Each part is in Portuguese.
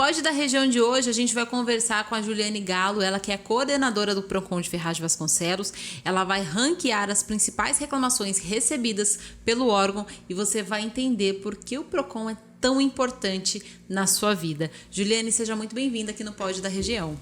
Pode da Região de hoje, a gente vai conversar com a Juliane Galo, ela que é coordenadora do Procon de Ferraz de Vasconcelos. Ela vai ranquear as principais reclamações recebidas pelo órgão e você vai entender por que o Procon é tão importante na sua vida. Juliane, seja muito bem-vinda aqui no Pode da Região.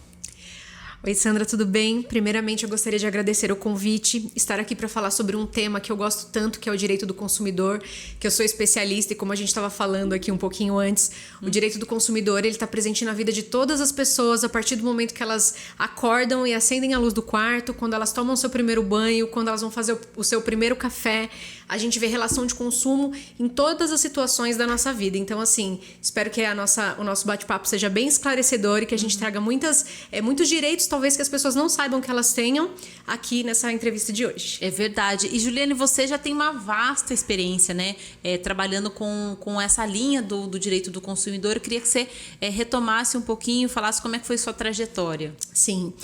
Oi, Sandra, tudo bem? Primeiramente, eu gostaria de agradecer o convite, estar aqui para falar sobre um tema que eu gosto tanto, que é o direito do consumidor, que eu sou especialista e como a gente estava falando aqui um pouquinho antes, o direito do consumidor, ele está presente na vida de todas as pessoas a partir do momento que elas acordam e acendem a luz do quarto, quando elas tomam o seu primeiro banho, quando elas vão fazer o seu primeiro café. A gente vê relação de consumo em todas as situações da nossa vida. Então, assim, espero que o nosso bate-papo seja bem esclarecedor e que a gente traga muitos direitos, talvez que as pessoas não saibam que elas tenham, aqui nessa entrevista de hoje. É verdade. E, Juliane, você já tem uma vasta experiência, né? Trabalhando com essa linha do direito do consumidor. Eu queria que você retomasse um pouquinho, falasse como é que foi sua trajetória. Sim.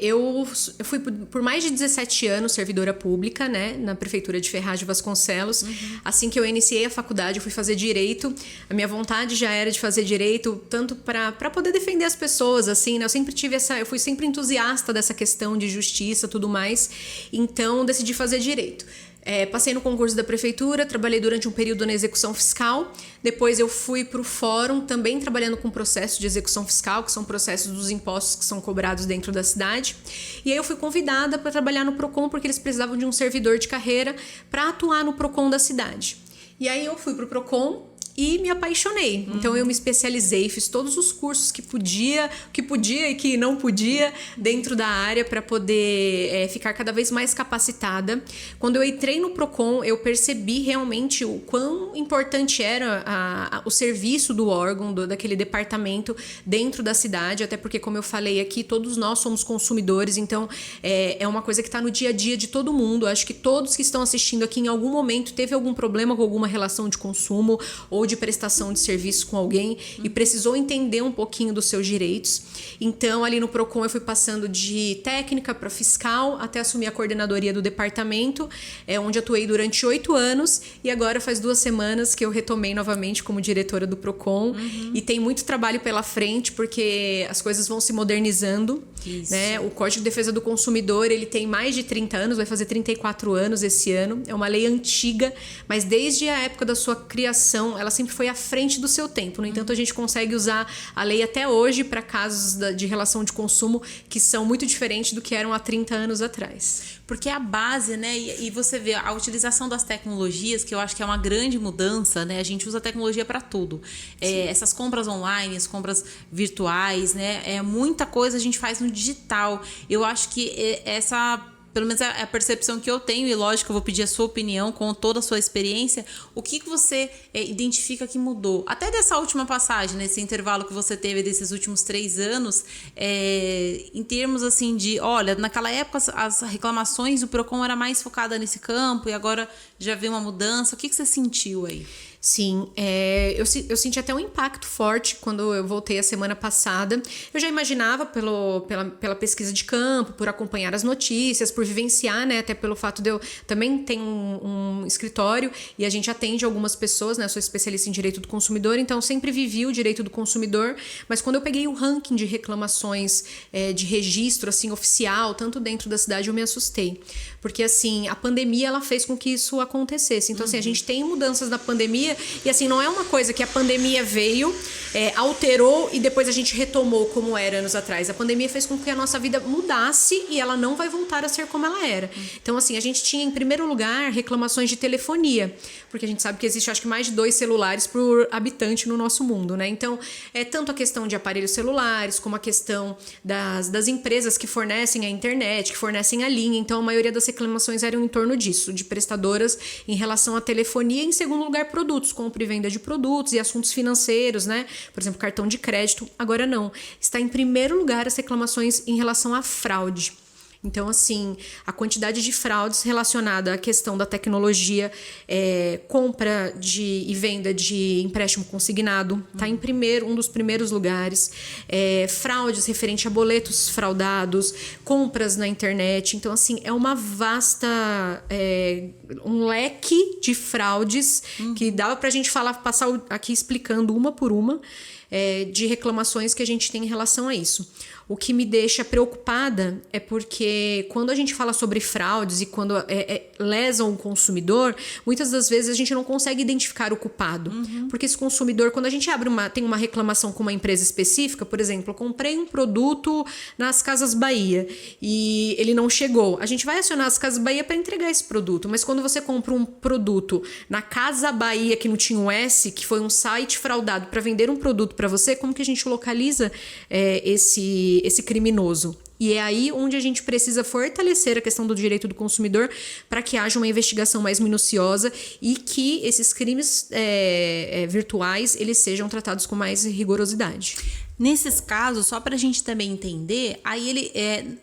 Eu fui por mais de 17 anos servidora pública, né? Na Prefeitura de Ferraz de Vasconcelos. Assim que eu iniciei a faculdade, eu fui fazer direito. A minha vontade já era de fazer direito, tanto para poder defender as pessoas, assim, né? Eu fui sempre entusiasta dessa questão de justiça, tudo mais. Então, decidi fazer direito. Passei no concurso da prefeitura, trabalhei durante um período na execução fiscal. Depois eu fui para o fórum, também trabalhando com processo de execução fiscal, que são processos dos impostos que são cobrados dentro da cidade. E aí eu fui convidada para trabalhar no Procon, porque eles precisavam de um servidor de carreira para atuar no Procon da cidade. E aí eu fui para o Procon e me apaixonei. Então eu me especializei, fiz todos os cursos que podia e que não podia dentro da área para poder ficar cada vez mais capacitada. Quando eu entrei no Procon, eu percebi realmente o quão importante era o serviço do órgão, daquele departamento dentro da cidade, até porque, como eu falei aqui, todos nós somos consumidores, então é uma coisa que está no dia a dia de todo mundo. Acho que todos que estão assistindo aqui em algum momento teve algum problema com alguma relação de consumo ou de prestação de serviço com alguém e precisou entender um pouquinho dos seus direitos. Então, ali no Procon, eu fui passando de técnica para fiscal até assumir a coordenadoria do departamento, onde atuei durante 8 anos e agora faz 2 semanas que eu retomei novamente como diretora do Procon. E tem muito trabalho pela frente porque as coisas vão se modernizando. Né? O Código de Defesa do Consumidor, ele tem mais de 30 anos, vai fazer 34 anos esse ano. É uma lei antiga, mas desde a época da sua criação, ela sempre foi à frente do seu tempo. No entanto, a gente consegue usar a lei até hoje para casos de relação de consumo que são muito diferentes do que eram há 30 anos atrás. Porque a base, né? E você vê a utilização das tecnologias, que eu acho que é uma grande mudança, né? A gente usa tecnologia para tudo. Essas compras online, as compras virtuais, né? Muita coisa a gente faz no digital. Eu acho que pelo menos é a percepção que eu tenho, e lógico, eu vou pedir a sua opinião com toda a sua experiência. O que você identifica que mudou? Até dessa última passagem, nesse intervalo que você teve desses últimos 3 anos, em termos assim de, olha, naquela época as reclamações do Procon era mais focada nesse campo e agora já veio uma mudança. O que você sentiu aí? Sim, eu senti até um impacto forte quando eu voltei a semana passada. Eu já imaginava pela pesquisa de campo, por acompanhar as notícias, por vivenciar, né? Até pelo fato de eu também ter um escritório e a gente atende algumas pessoas, né? Eu sou especialista em direito do consumidor, então sempre vivi o direito do consumidor. Mas quando eu peguei o ranking de reclamações de registro, assim, oficial, tanto dentro da cidade, eu me assustei. Porque, assim, a pandemia, ela fez com que isso acontecesse. Então, assim, a gente tem mudanças na pandemia e, assim, não é uma coisa que a pandemia veio, alterou e depois a gente retomou como era anos atrás. A pandemia fez com que a nossa vida mudasse e ela não vai voltar a ser como ela era. Então, assim, a gente tinha, em primeiro lugar, reclamações de telefonia, porque a gente sabe que existe, acho que, mais de 2 celulares por habitante no nosso mundo, né? Então, tanto a questão de aparelhos celulares, como a questão das empresas que fornecem a internet, que fornecem a linha. Então, a maioria das reclamações eram em torno disso, de prestadoras em relação à telefonia. Em segundo lugar, produtos, compra e venda de produtos e assuntos financeiros, né? Por exemplo, cartão de crédito. Agora não. Está em primeiro lugar as reclamações em relação à fraude. Então, assim, a quantidade de fraudes relacionada à questão da tecnologia, compra e venda de empréstimo consignado, está em um dos primeiros lugares. Fraudes referente a boletos fraudados, compras na internet. Então, assim, é uma vasta... um leque de fraudes que dava pra gente passar aqui explicando uma por uma, de reclamações que a gente tem em relação a isso. O que me deixa preocupada é porque quando a gente fala sobre fraudes e quando lesam o consumidor, muitas das vezes a gente não consegue identificar o culpado. Porque esse consumidor, quando a gente tem uma reclamação com uma empresa específica, por exemplo, eu comprei um produto nas Casas Bahia e ele não chegou. A gente vai acionar as Casas Bahia para entregar esse produto, mas quando você compra um produto na Casa Bahia que não tinha um S, que foi um site fraudado para vender um produto para você, como que a gente localiza esse criminoso? E é aí onde a gente precisa fortalecer a questão do direito do consumidor para que haja uma investigação mais minuciosa e que esses crimes virtuais eles sejam tratados com mais rigorosidade. Nesses casos, só para a gente também entender, aí ele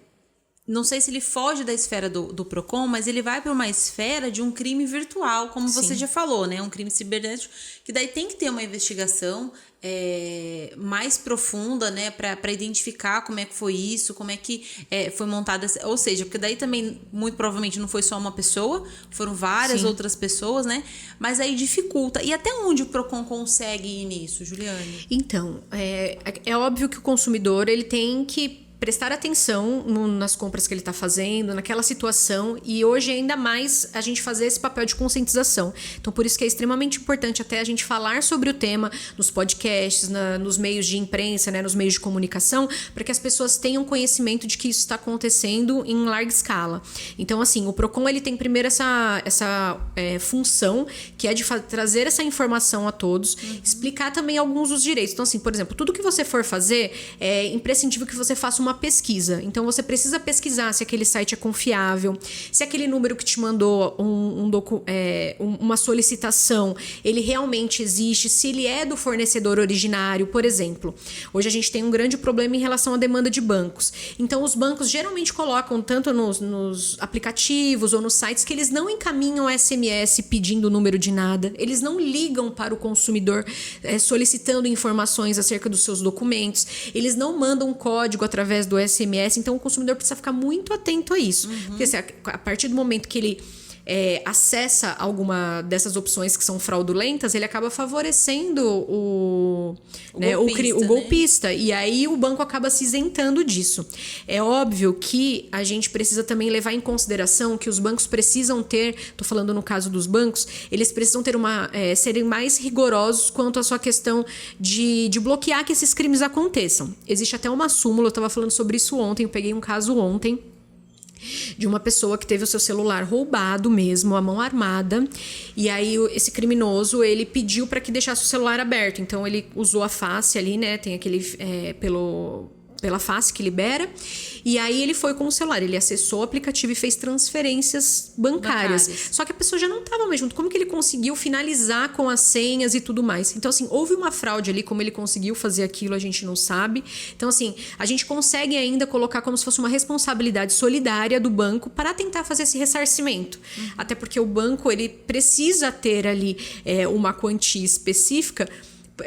não sei se ele foge da esfera do PROCON, mas ele vai para uma esfera de um crime virtual, como Sim. você já falou, né? Um crime cibernético, que daí tem que ter uma investigação mais profunda, né? Para identificar como é que foi isso, como é que foi montada. Ou seja, porque daí também, muito provavelmente, não foi só uma pessoa, foram várias Sim. outras pessoas, né? Mas aí dificulta. E até onde o PROCON consegue ir nisso, Juliane? Então, é óbvio que o consumidor ele tem que prestar atenção nas compras que ele está fazendo, naquela situação, e hoje ainda mais a gente fazer esse papel de conscientização. Então, por isso que é extremamente importante até a gente falar sobre o tema nos podcasts, nos meios de imprensa, né, nos meios de comunicação, para que as pessoas tenham conhecimento de que isso está acontecendo em larga escala. Então, assim, o PROCON ele tem primeiro essa função, que é de trazer essa informação a todos, explicar também alguns dos direitos. Então, assim, por exemplo, tudo que você for fazer, é imprescindível que você faça uma pesquisa. Então, você precisa pesquisar se aquele site é confiável, se aquele número que te mandou uma solicitação, ele realmente existe, se ele é do fornecedor originário, por exemplo. Hoje a gente tem um grande problema em relação à demanda de bancos. Então, os bancos geralmente colocam tanto nos aplicativos ou nos sites que eles não encaminham SMS pedindo o número de nada, eles não ligam para o consumidor solicitando informações acerca dos seus documentos, eles não mandam um código através do SMS, então o consumidor precisa ficar muito atento a isso. Porque assim, a partir do momento que ele acessa alguma dessas opções que são fraudulentas, ele acaba favorecendo o golpista, né? E aí o banco acaba se isentando disso. É óbvio que a gente precisa também levar em consideração que os bancos precisam ter, tô falando no caso dos bancos, eles precisam ter serem mais rigorosos quanto à sua questão de bloquear que esses crimes aconteçam. Existe até uma súmula, eu estava falando sobre isso ontem, eu peguei um caso ontem, de uma pessoa que teve o seu celular roubado mesmo, a mão armada, e aí esse criminoso, ele pediu para que deixasse o celular aberto, então ele usou a face ali, né, tem aquele pela face que libera, e aí ele foi com o celular, ele acessou o aplicativo e fez transferências bancárias. Só que a pessoa já não estava mais junto. Como que ele conseguiu finalizar com as senhas e tudo mais? Então, assim, houve uma fraude ali, como ele conseguiu fazer aquilo, a gente não sabe. Então, assim, a gente consegue ainda colocar como se fosse uma responsabilidade solidária do banco para tentar fazer esse ressarcimento. Até porque o banco, ele precisa ter ali uma quantia específica,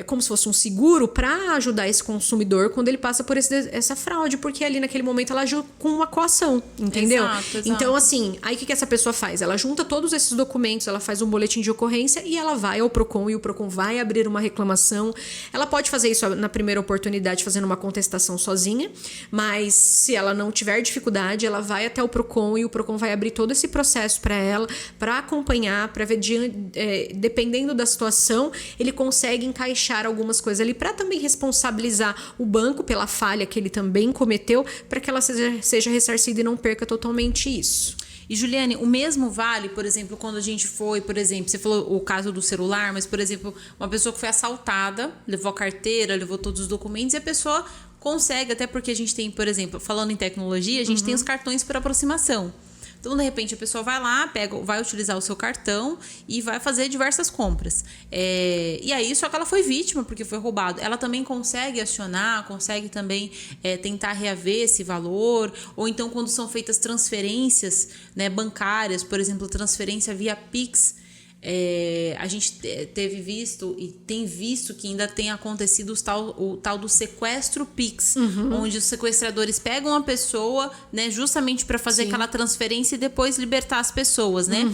como se fosse um seguro para ajudar esse consumidor quando ele passa por essa fraude, porque ali naquele momento ela ajuda com uma coação, entendeu? Exato. Então, assim, aí o que essa pessoa faz? Ela junta todos esses documentos, ela faz um boletim de ocorrência e ela vai ao PROCON, e o PROCON vai abrir uma reclamação. Ela pode fazer isso na primeira oportunidade fazendo uma contestação sozinha, mas se ela não tiver dificuldade, ela vai até o PROCON e o PROCON vai abrir todo esse processo para ela, para acompanhar, para ver, dependendo da situação, ele consegue encaixar algumas coisas ali para também responsabilizar o banco pela falha que ele também cometeu, para que ela seja ressarcida e não perca totalmente isso. E, Juliane, o mesmo vale, por exemplo, quando a gente foi, por exemplo, você falou o caso do celular, mas, por exemplo, uma pessoa que foi assaltada, levou a carteira, levou todos os documentos, e a pessoa consegue, até porque a gente tem, por exemplo, falando em tecnologia, a gente tem os cartões por aproximação. Então, de repente, a pessoa vai lá, vai utilizar o seu cartão e vai fazer diversas compras. E aí, só que ela foi vítima porque foi roubado. Ela também consegue acionar, consegue também tentar reaver esse valor, ou então quando são feitas transferências, né, bancárias, por exemplo, transferência via Pix. A gente teve visto e tem visto que ainda tem acontecido o tal do sequestro Pix, onde os sequestradores pegam a pessoa, né, justamente para fazer aquela transferência e depois libertar as pessoas, né?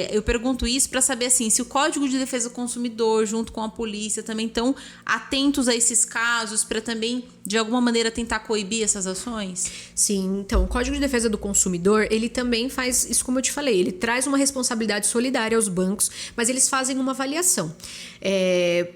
Eu pergunto isso para saber assim, se o Código de Defesa do Consumidor junto com a polícia também estão atentos a esses casos para também de alguma maneira tentar coibir essas ações? Sim, então o Código de Defesa do Consumidor, ele também faz isso, como eu te falei, ele traz uma responsabilidade solidária aos bancos, mas eles fazem uma avaliação.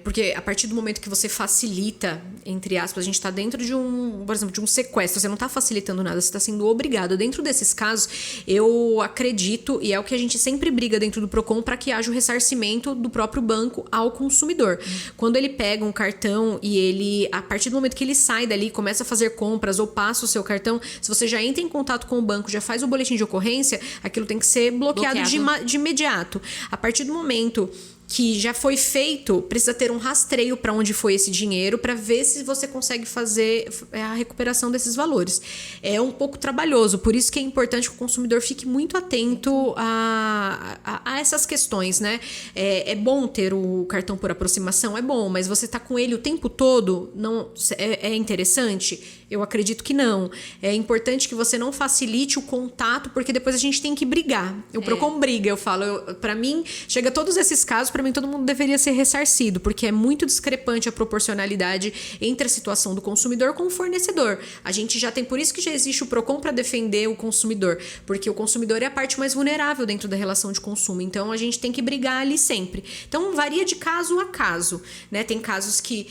Porque a partir do momento que você facilita, entre aspas, a gente está dentro de por exemplo, de um sequestro, você não está facilitando nada, você está sendo obrigado. Dentro desses casos, eu acredito, e é o que a gente sempre briga dentro do Procon, para que haja o ressarcimento do próprio banco ao consumidor. Quando ele pega um cartão e ele, a partir do momento que ele sai dali, começa a fazer compras ou passa o seu cartão, se você já entra em contato com o banco, já faz o boletim de ocorrência, aquilo tem que ser bloqueado. De imediato. A partir do momento que já foi feito, precisa ter um rastreio para onde foi esse dinheiro, para ver se você consegue fazer a recuperação desses valores. É um pouco trabalhoso, por isso que é importante que o consumidor fique muito atento a essas questões, né? É bom ter o cartão por aproximação, é bom, mas você tá com ele o tempo todo, não é interessante? Eu acredito que não. É importante que você não facilite o contato, porque depois a gente tem que brigar. O Procon briga, eu falo. Para mim, chega todos esses casos, para mim todo mundo deveria ser ressarcido, porque é muito discrepante a proporcionalidade entre a situação do consumidor com o fornecedor. A gente já tem, por isso que já existe o Procon para defender o consumidor, porque o consumidor é a parte mais vulnerável dentro da relação de consumo. Então a gente tem que brigar ali sempre. Então varia de caso a caso, né? Tem casos que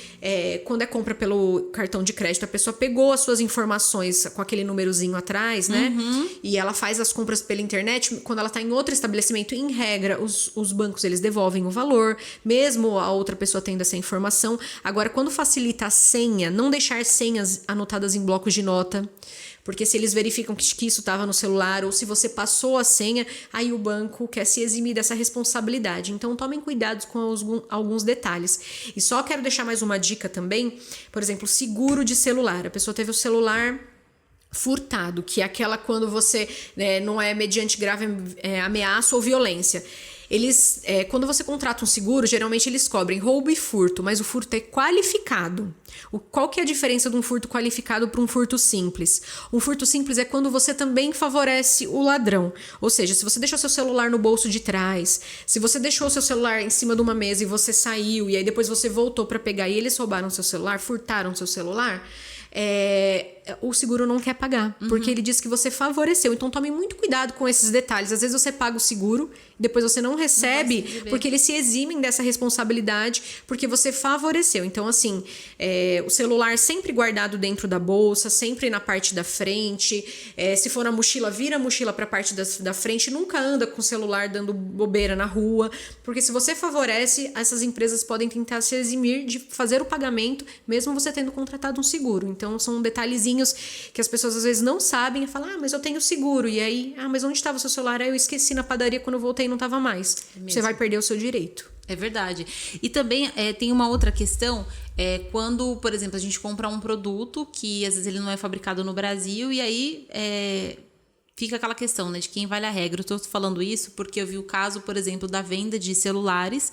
quando é compra pelo cartão de crédito, a pessoa pegou as suas informações com aquele númerozinho atrás, né? E ela faz as compras pela internet. Quando ela está em outro estabelecimento, em regra, os bancos eles devolvem o valor, mesmo a outra pessoa tendo essa informação. Agora, quando facilita a senha, não deixar senhas anotadas em blocos de nota, porque se eles verificam que isso estava no celular ou se você passou a senha, aí o banco quer se eximir dessa responsabilidade. Então, tomem cuidado com alguns detalhes. E só quero deixar mais uma dica também, por exemplo, seguro de celular. A pessoa teve o celular furtado, que é aquela quando você não é mediante grave ameaça ou violência. Eles, quando você contrata um seguro, geralmente eles cobrem roubo e furto, mas o furto é qualificado. Qual que é a diferença de um furto qualificado para um furto simples? Um furto simples é quando você também favorece o ladrão. Ou seja, se você deixou seu celular no bolso de trás, se você deixou seu celular em cima de uma mesa e você saiu, e aí depois você voltou para pegar e eles roubaram seu celular, furtaram seu celular, o seguro não quer pagar, porque ele diz que você favoreceu. Então tome muito cuidado com esses detalhes. Às vezes você paga o seguro e depois você não recebe, porque eles se eximem dessa responsabilidade, porque você favoreceu. Então assim, o celular sempre guardado dentro da bolsa, sempre na parte da frente. Se for na mochila, vira a mochila para a parte da frente. Nunca anda com o celular dando bobeira na rua, porque se você favorece, essas empresas podem tentar se eximir de fazer o pagamento, mesmo você tendo contratado um seguro. Então são detalhezinhos que as pessoas às vezes não sabem e falam, mas eu tenho seguro. E aí, mas onde estava o seu celular? Eu esqueci na padaria, quando eu voltei não estava mais. Você vai perder o seu direito. É verdade. E também tem uma outra questão, quando, por exemplo, a gente compra um produto que às vezes ele não é fabricado no Brasil e aí fica aquela questão, né, de quem vale a regra. Eu estou falando isso porque eu vi o caso, por exemplo, da venda de celulares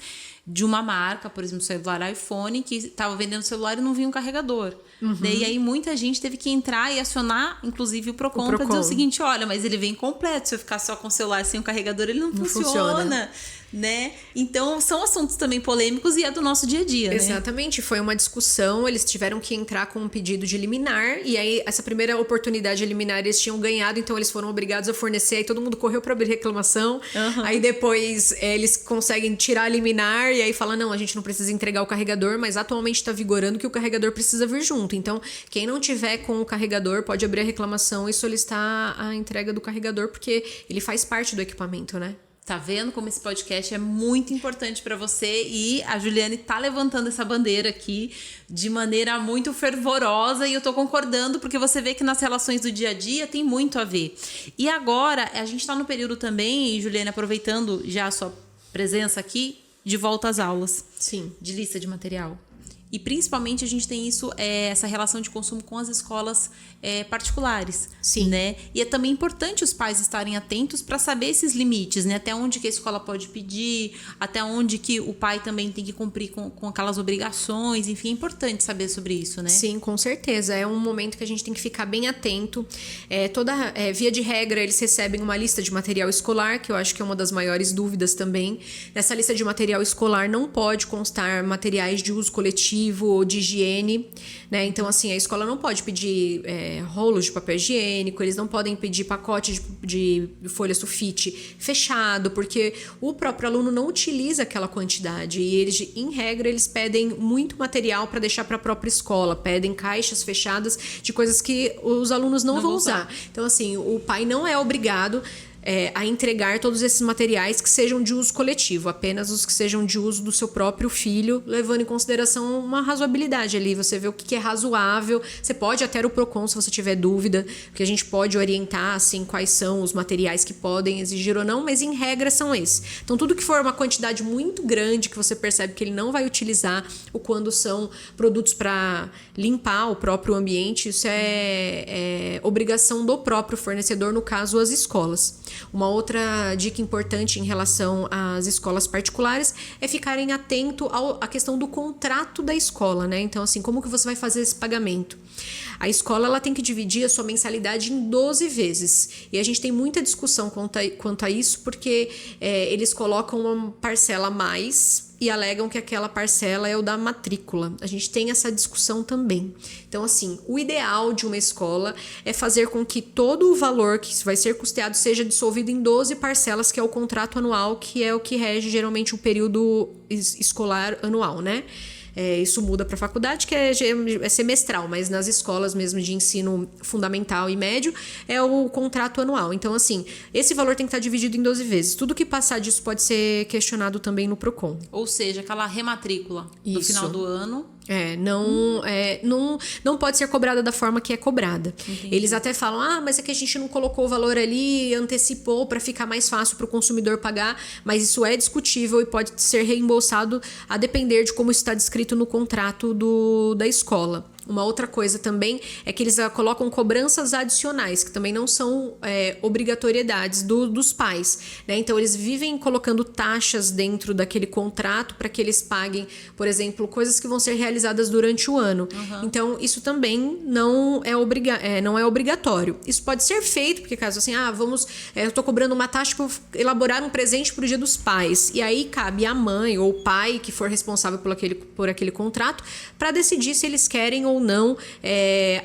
de uma marca, por exemplo, celular iPhone, que estava vendendo celular e não vinha um carregador. E aí muita gente teve que entrar e acionar, inclusive, o Procon para dizer o seguinte, olha, mas ele vem completo, se eu ficar só com o celular sem o carregador, ele não funciona. Né? Então, são assuntos também polêmicos e é do nosso dia a dia, Exatamente, foi uma discussão, eles tiveram que entrar com um pedido de liminar, e aí essa primeira oportunidade de liminar eles tinham ganhado, então eles foram obrigados a fornecer, aí todo mundo correu para abrir reclamação, aí depois eles conseguem tirar a liminar, e aí fala, não, a gente não precisa entregar o carregador, mas atualmente está vigorando que o carregador precisa vir junto, então quem não tiver com o carregador pode abrir a reclamação e solicitar a entrega do carregador, porque ele faz parte do equipamento, né? Tá vendo como esse podcast é muito importante para você, e a Juliane tá levantando essa bandeira aqui de maneira muito fervorosa, e eu tô concordando porque você vê que nas relações do dia a dia tem muito a ver. E agora a gente tá no período também, Juliane, aproveitando já a sua presença aqui, de volta às aulas. Sim. De lista de material. E principalmente a gente tem isso, essa relação de consumo com as escolas particulares. Sim. Né? E é também importante os pais estarem atentos para saber esses limites, né? Até onde que a escola pode pedir, até onde que o pai também tem que cumprir com aquelas obrigações. Enfim, é importante saber sobre isso, né? Sim, com certeza. É um momento que a gente tem que ficar bem atento. Via de regra, eles recebem uma lista de material escolar, que eu acho que é uma das maiores dúvidas também. Nessa lista de material escolar não pode constar materiais de uso coletivo ou de higiene, né? Então, assim, a escola não pode pedir rolos de papel higiênico, eles não podem pedir pacote de folha sulfite fechado, porque o próprio aluno não utiliza aquela quantidade, e eles, em regra, eles pedem muito material para deixar para a própria escola, pedem caixas fechadas de coisas que os alunos não vão usar. Então, assim, o pai não é obrigado a entregar todos esses materiais que sejam de uso coletivo, apenas os que sejam de uso do seu próprio filho, levando em consideração uma razoabilidade ali. Você vê o que é razoável. Você pode até ir ao Procon se você tiver dúvida, porque a gente pode orientar assim quais são os materiais que podem exigir ou não, mas em regra são esses. Então, tudo que for uma quantidade muito grande que você percebe que ele não vai utilizar, ou quando são produtos para limpar o próprio ambiente, isso é obrigação do próprio fornecedor, no caso as escolas. Uma outra dica importante em relação às escolas particulares é ficarem atento à questão do contrato da escola, né? Então, assim, como que você vai fazer esse pagamento? A escola ela tem que dividir a sua mensalidade em 12 vezes. E a gente tem muita discussão quanto a isso, porque eles colocam uma parcela a mais e alegam que aquela parcela é o da matrícula. A gente tem essa discussão também. Então, assim, o ideal de uma escola é fazer com que todo o valor que vai ser custeado seja dissolvido em 12 parcelas, que é o contrato anual, que é o que rege geralmente o período escolar anual, né? Isso muda para a faculdade, que é semestral, mas nas escolas mesmo de ensino fundamental e médio é o contrato anual. Então, assim, esse valor tem que estar dividido em 12 vezes. Tudo que passar disso pode ser questionado também no Procon. Ou seja, aquela rematrícula do final do ano. Não pode ser cobrada da forma que é cobrada. Entendi. Eles até falam, mas é que a gente não colocou o valor ali, antecipou para ficar mais fácil para o consumidor pagar, mas isso é discutível e pode ser reembolsado a depender de como está descrito no contrato da escola. Uma outra coisa também é que eles colocam cobranças adicionais, que também não são obrigatoriedades dos pais, né? Então, eles vivem colocando taxas dentro daquele contrato para que eles paguem, por exemplo, coisas que vão ser realizadas durante o ano. Uhum. Então, isso também não é obrigatório. Isso pode ser feito, porque caso assim, eu estou cobrando uma taxa para elaborar um presente para o Dia dos Pais. E aí cabe a mãe ou o pai que for responsável por aquele contrato para decidir se eles querem ou não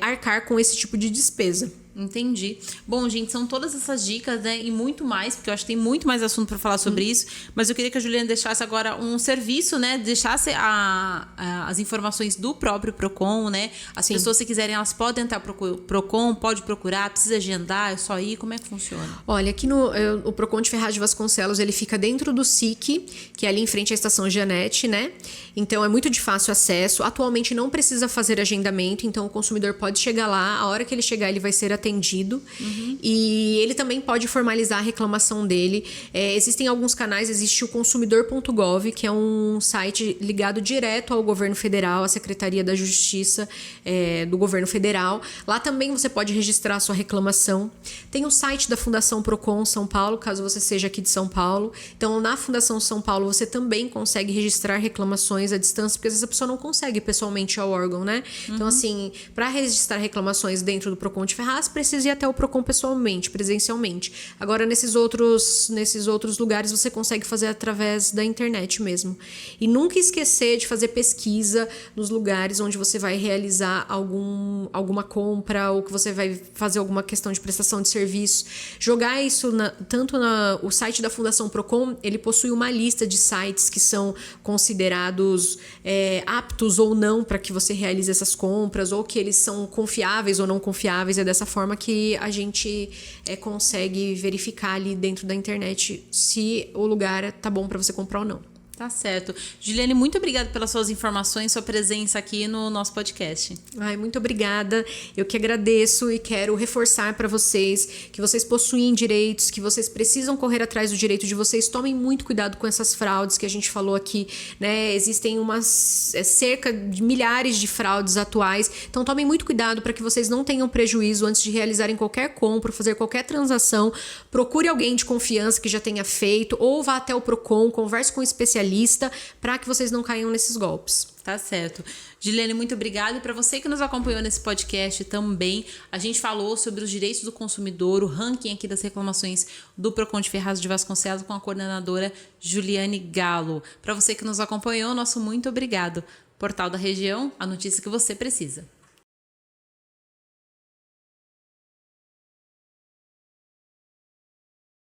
arcar com esse tipo de despesa. Entendi. Bom, gente, são todas essas dicas, né? E muito mais, porque eu acho que tem muito mais assunto para falar sobre isso. Mas eu queria que a Juliana deixasse agora um serviço, né? Deixasse as informações do próprio Procon, né? As pessoas, se quiserem, elas podem entrar pro Procon, pode procurar, precisa agendar, é só ir. Como é que funciona? Olha, aqui o Procon de Ferraz de Vasconcelos, ele fica dentro do SIC, que é ali em frente à Estação Jeanette, né? Então, é muito de fácil acesso. Atualmente, não precisa fazer agendamento, então o consumidor pode chegar lá. A hora que ele chegar, ele vai ser atendido. Uhum. E ele também pode formalizar a reclamação dele. Existem alguns canais, existe o consumidor.gov, que é um site ligado direto ao governo federal, à Secretaria da Justiça do governo federal. Lá também você pode registrar a sua reclamação. Tem o site da Fundação Procon São Paulo, caso você seja aqui de São Paulo. Então, na Fundação São Paulo, você também consegue registrar reclamações à distância, porque às vezes a pessoa não consegue pessoalmente ao órgão, né? Uhum. Então, assim, para registrar reclamações dentro do Procon de Ferraz, precisa ir até o Procon pessoalmente, presencialmente. Agora, nesses outros lugares, você consegue fazer através da internet mesmo. E nunca esquecer de fazer pesquisa nos lugares onde você vai realizar alguma compra ou que você vai fazer alguma questão de prestação de serviço. Jogar isso o site da Fundação Procon, ele possui uma lista de sites que são considerados aptos ou não para que você realize essas compras, ou que eles são confiáveis ou não confiáveis. É dessa forma forma que a gente consegue verificar ali dentro da internet se o lugar tá bom para você comprar ou não. Tá certo. Juliane, muito obrigada pelas suas informações, sua presença aqui no nosso podcast. Ai, muito obrigada. Eu que agradeço e quero reforçar para vocês que vocês possuem direitos, que vocês precisam correr atrás do direito de vocês. Tomem muito cuidado com essas fraudes que a gente falou aqui, né? Existem cerca de milhares de fraudes atuais. Então tomem muito cuidado para que vocês não tenham prejuízo antes de realizarem qualquer compra, fazer qualquer transação. Procure alguém de confiança que já tenha feito ou vá até o Procon, converse com um especialista para que vocês não caiam nesses golpes. Tá certo. Gilene, muito obrigada. E para você que nos acompanhou nesse podcast também, a gente falou sobre os direitos do consumidor, o ranking aqui das reclamações do Procon de Ferraz de Vasconcelos com a coordenadora Juliane Galo. Para você que nos acompanhou, nosso muito obrigado. Portal da Região, a notícia que você precisa.